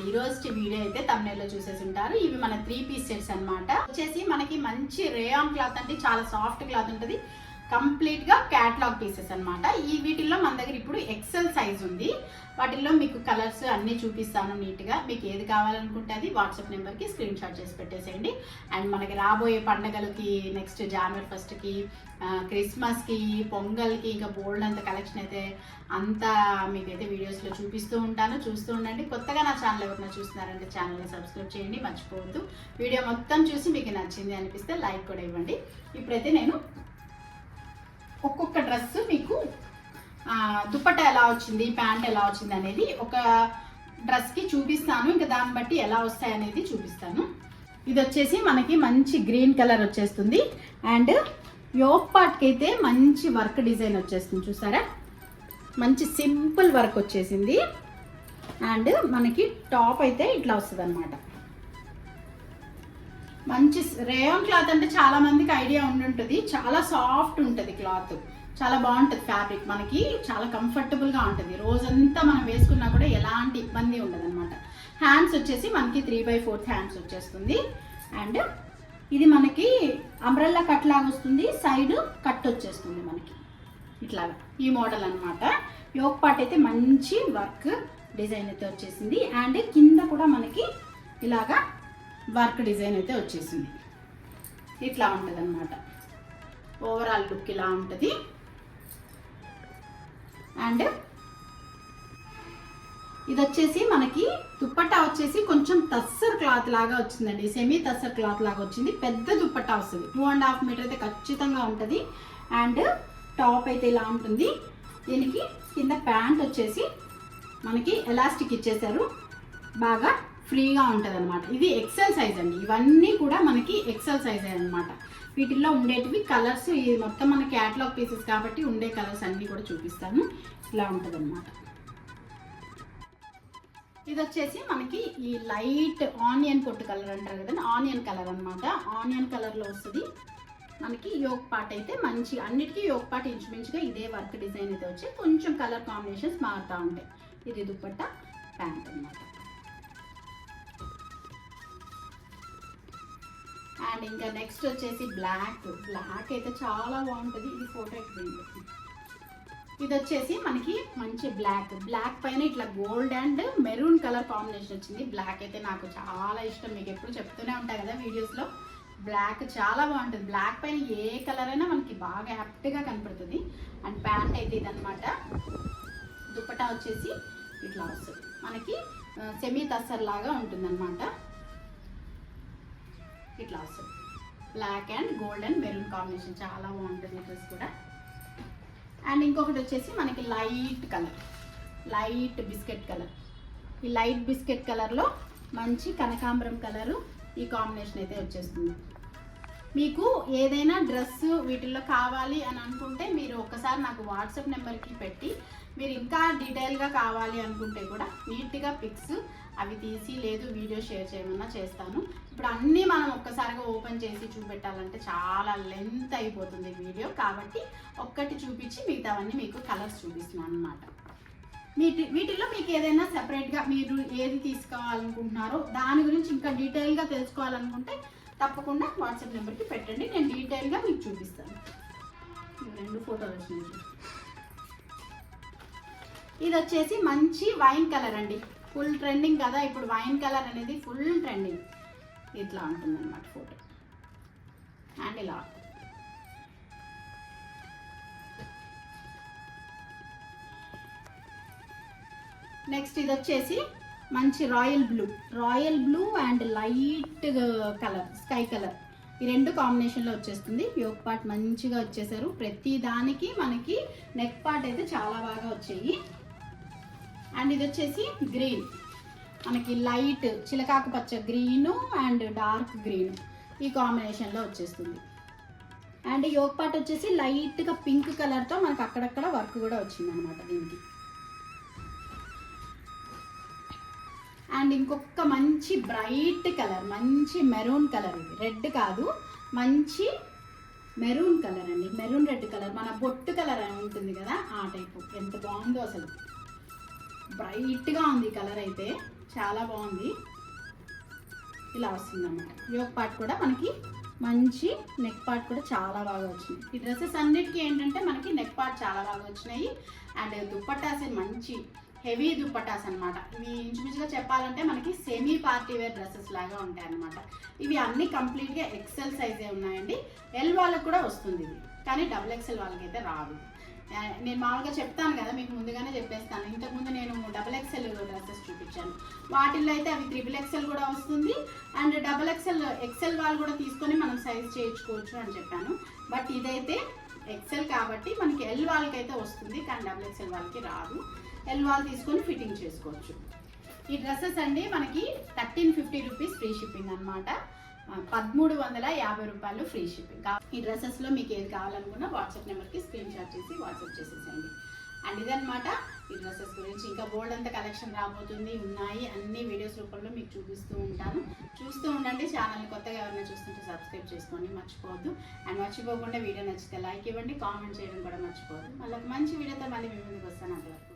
ఈ రోజు వీడియో అయితే thumbnail లో చూసేసి ఉంటారు. ఇవి మన 3 పీస్ సెట్స్ అన్నమాట. వచ్చేసి మనకి మంచి రేయాన్ క్లాత్ అంటే చాలా సాఫ్ట్ క్లాత్ ఉంటుంది. కంప్లీట్ గా క్యాటలాగ్ పీసెస్ అన్నమాట. ఈ వీటిల్లో మన దగ్గర ఇప్పుడు ఎక్సెల్ సైజ్ ఉంది. వాటిల్లో మీకు కలర్స్ అన్ని చూపిస్తాను నీట్ గా. మీకు ఏది కావాలనుకుంటే అది వాట్సాప్ నెంబర్ కి స్క్రీన్ షాట్ చేసి పెట్టేసేయండి. అండ్ మనకి రాబోయే పండుగలకి నెక్స్ట్ జనవరి 1st కి క్రిస్మస్ కి పొంగల్కి ఇంకా బోల్డ్ అంత కలెక్షన్ అయితే అంతా మీకైతే వీడియోస్ లో చూపిస్తూ ఉంటాను. చూస్తూ ఉండండి. కొత్తగా నా ఛానల్ ఎవరైనా చూస్తున్నారంటే ఛానల్ని సబ్స్క్రైబ్ చేయండి, మర్చిపోవద్దు. వీడియో మొత్తం చూసి మీకు నచ్చింది అనిపిస్తే లైక్ కూడా ఇవ్వండి. ఇప్పుడైతే నేను ఒక్కొక్క డ్రెస్ మీకు దుపట్టా ఎలా వచ్చింది, ప్యాంట్ ఎలా వచ్చింది అనేది ఒక డ్రెస్కి చూపిస్తాను. ఇంకా దాన్ని బట్టి ఎలా వస్తాయి అనేది చూపిస్తాను. ఇది వచ్చేసి మనకి మంచి గ్రీన్ కలర్ వచ్చేస్తుంది. అండ్ యోక్ పార్ట్కి అయితే మంచి వర్క్ డిజైన్ వచ్చేస్తుంది. చూసారా, మంచి సింపుల్ వర్క్ వచ్చేసింది. అండ్ మనకి టాప్ అయితే ఇట్లా వస్తుంది అనమాట. మంచి రేయాన్ క్లాత్ అంటే చాలా మందికి ఐడియా ఉండుంటుంది. చాలా సాఫ్ట్ ఉంటుంది క్లాత్, చాలా బాగుంటుంది ఫ్యాబ్రిక్. మనకి చాలా కంఫర్టబుల్గా ఉంటుంది. రోజంతా మనం వేసుకున్నా కూడా ఎలాంటి ఇబ్బంది ఉండదు అనమాట. హ్యాండ్స్ వచ్చేసి మనకి 3/4 హ్యాండ్స్ వచ్చేస్తుంది. అండ్ ఇది మనకి అంబ్రెల్లా కట్ లాగా వస్తుంది. సైడ్ కట్ వచ్చేస్తుంది మనకి ఇట్లాగా ఈ మోడల్ అనమాట. యోక్ పార్ట్ అయితే మంచి వర్క్ డిజైన్ అయితే వచ్చేసింది. అండ్ కింద కూడా మనకి ఇలాగా వర్క్ డిజైన్ అయితే వచ్చేసింది. ఇట్లా ఉంటుంది అనమాట. ఓవరాల్ లుక్ ఇలా ఉంటుంది. అండ్ ఇది వచ్చేసి మనకి దుప్పట్టా వచ్చేసి కొంచెం తస్సర్ క్లాత్ లాగా వచ్చిందండి. సెమీ తస్సర్ క్లాత్ లాగా వచ్చింది. పెద్ద దుప్పట్టా వస్తుంది. 2.5 మీటర్ అయితే ఖచ్చితంగా ఉంటుంది. అండ్ టాప్ అయితే ఇలా ఉంటుంది. దీనికి కింద ప్యాంట్ వచ్చేసి మనకి ఎలాస్టిక్ ఇచ్చేసారు. బాగా ఫ్రీగా ఉంటుంది అనమాట. ఇది ఎక్సెల్ సైజ్ అండి. ఇవన్నీ కూడా మనకి ఎక్సెల్ సైజ్ అనమాట. వీటిల్లో ఉండేటివి కలర్స్, ఇది మొత్తం మన క్యాటలాగ్ పీసెస్ కాబట్టి ఉండే కలర్స్ అన్నీ కూడా చూపిస్తాను. ఇలా ఉంటుంది అనమాట. ఇది వచ్చేసి మనకి ఈ లైట్ ఆనియన్ పొట్టు కలర్ అంటారు కదండి, ఆనియన్ కలర్ అనమాట. ఆనియన్ కలర్లో వస్తుంది. మనకి యోక్ పార్ట్ అయితే మంచి అన్నిటికీ యోక్ పార్ట్ ఇంచుమించుగా ఇదే వర్క్ డిజైన్ అయితే వచ్చి కొంచెం కలర్ కాంబినేషన్స్ మారుతూ ఉంటాయి. ఇది దుపట్టా, ప్యాంట్ అనమాట. అండ్ ఇంకా నెక్స్ట్ వచ్చేసి బ్లాక్ అయితే చాలా బాగుంటుంది. ఇది ఫోటో ఎక్కింది. ఇది వచ్చేసి మనకి మంచి బ్లాక్ పైన ఇట్లా gold and maroon colour combination వచ్చింది. బ్లాక్ అయితే నాకు చాలా ఇష్టం. మీకు ఎప్పుడు చెప్తూనే ఉంటాయి కదా వీడియోస్లో. బ్లాక్ చాలా బాగుంటుంది. బ్లాక్ పైన ఏ కలర్ అయినా మనకి బాగా యాప్ట్గా కనపడుతుంది. అండ్ ప్యాంట్ అయితే ఇదనమాట. దుపట్టా వచ్చేసి ఇట్లా వస్తుంది. మనకి సెమీ తస్సర్ లాగా ఉంటుంది అనమాట. ఇట్లా వస్తుంది. Black and gold and maroon combination చాలా బాగుంటుంది డ్రెస్ కూడా. అండ్ ఇంకొకటి వచ్చేసి మనకి లైట్ బిస్కెట్ కలర్. ఈ లైట్ బిస్కెట్ కలర్లో మంచి కనకాంబరం కలరు ఈ కాంబినేషన్ అయితే వచ్చేస్తుంది. మీకు ఏదైనా డ్రెస్ వీటిల్లో కావాలి అని అనుకుంటే మీరు ఒక్కసారి నాకు వాట్సాప్ నెంబర్కి పెట్టి, మీరు ఇంకా డీటెయిల్గా కావాలి అనుకుంటే కూడా నీట్గా పిక్స్ అవి తీసి లేదు వీడియో షేర్ చేయమన్నా చేస్తాను. ఇప్పుడు అన్నీ మనం ఒక్కసారిగా ఓపెన్ చేసి చూపెట్టాలంటే చాలా లెంత్ అయిపోతుంది వీడియో. కాబట్టి ఒక్కటి చూపించి మిగతావన్నీ మీకు కలర్స్ చూపిస్తున్నాను అనమాట. వీటిల్లో మీకు ఏదైనా సెపరేట్గా మీరు ఏది తీసుకోవాలనుకుంటున్నారో దాని గురించి ఇంకా డీటెయిల్గా తెలుసుకోవాలనుకుంటే తప్పకుండా వాట్సాప్ నెంబర్కి పెట్టండి. నేను డీటెయిల్గా మీకు చూపిస్తాను. 2 ఫోటోలు వచ్చినాయి. ఇది వచ్చేసి మంచి వైన్ కలర్ అండి. ఫుల్ ట్రెండింగ్ కదా ఇప్పుడు వైన్ కలర్ అనేది, ఫుల్ ట్రెండింగ్. ఇట్లా ఉంటుంది అన్నమాట ఫోటో. అండ్ ఇలా నెక్స్ట్ ఇది వచ్చేసి మంచి royal blue and light colour, sky colour. ఈ 2 కాంబినేషన్లో వచ్చేస్తుంది. యోక్ పార్ట్ మంచిగా వచ్చేసారు. ప్రతి దానికి మనకి నెక్ పార్ట్ అయితే చాలా బాగా వచ్చాయి. అండ్ ఇది వచ్చేసి గ్రీన్, మనకి లైట్ చిలకాకు పచ్చ గ్రీను అండ్ డార్క్ గ్రీన్ ఈ కాంబినేషన్లో వచ్చేస్తుంది. అండ్ యోక్ పార్ట్ వచ్చేసి లైట్గా పింక్ కలర్తో మనకు అక్కడక్కడ వర్క్ కూడా వచ్చింది అనమాట దీనికి. అండ్ ఇంకొక మంచి బ్రైట్ కలర్, మంచి మెరూన్ కలర్. ఇది రెడ్ కాదు, మంచి మెరూన్ కలర్ అండి. మెరూన్ రెడ్ కలర్, మన బొట్టు కలర్ ఉంటుంది కదా ఆ టైపు. ఎంత బాగుందో అసలు, బ్రైట్గా ఉంది కలర్ అయితే. చాలా బాగుంది. ఇలా వస్తుంది అన్నమాట. యోక్ పార్ట్ కూడా మనకి మంచి నెక్ పార్ట్ కూడా చాలా బాగా వచ్చింది. ఈ డ్రెస్సెస్ అన్నిటికీ ఏంటంటే మనకి నెక్ పార్ట్ చాలా బాగా వచ్చినాయి. అండ్ దుప్పటాస్ మంచి హెవీ దుప్పటాస్ అనమాట. ఇవి ఇంచుమించుగా చెప్పాలంటే మనకి సెమీ పార్టీ వేర్ డ్రెస్సెస్ లాగా ఉంటాయి అన్నమాట. ఇవి అన్ని కంప్లీట్గా ఎక్సెల్ సైజే ఉన్నాయండి. ఎల్ వాళ్ళకి కూడా వస్తుంది ఇది, కానీ డబుల్ ఎక్సెల్ వాళ్ళకైతే రాదు. నేను మామూలుగా చెప్తాను కదా, మీకు ముందుగానే చెప్పేస్తాను. ఇంతకుముందు నేను డబుల్ ఎక్సెల్ డ్రెస్సెస్ చూపించాను. వాటిల్లో అయితే అవి త్రిబుల్ ఎక్సెల్ కూడా వస్తుంది. అండ్ డబుల్ ఎక్సెల్ వాళ్ళు కూడా తీసుకొని మనం సైజ్ చేయించుకోవచ్చు అని చెప్పాను. బట్ ఇదైతే ఎక్సెల్ కాబట్టి మనకి ఎల్ వాళ్ళకైతే వస్తుంది, కానీ డబుల్ ఎక్సెల్ వాళ్ళకి రాదు. ఎల్ వాళ్ళు తీసుకొని ఫిట్టింగ్ చేసుకోవచ్చు. ఈ డ్రెస్సెస్ అండి మనకి 1350 రూపీస్ ఫ్రీ షిప్పింగ్ అనమాట. 1350 రూపాయలు ఫ్రీ షిప్పింగ్. ఈ డ్రెస్సెస్లో మీకు ఏది కావాలనుకున్నా వాట్సాప్ నెంబర్కి స్క్రీన్ షాట్ చేసి వాట్సాప్ చేసేసేయండి. అండ్ ఇదనమాట ఈ డ్రెస్సెస్ గురించి. ఇంకా బోల్డ్ అంత కలెక్షన్ రాబోతుంది, ఉన్నాయి, అన్ని వీడియోస్ రూపంలో మీకు చూపిస్తూ ఉంటాను. చూస్తూ ఉండండి. ఛానల్ కొత్తగా ఎవరైనా చూస్తుంటే సబ్స్క్రైబ్ చేసుకోండి మర్చిపోవద్దు. అండ్ మర్చిపోకుండా వీడియో నచ్చితే లైక్ ఇవ్వండి, కామెంట్ చేయడం కూడా మర్చిపోవద్దు. మళ్ళీ ఒక మంచి వీడియోతో మళ్ళీ మీ ముందుకు వస్తాను. అంతవరకు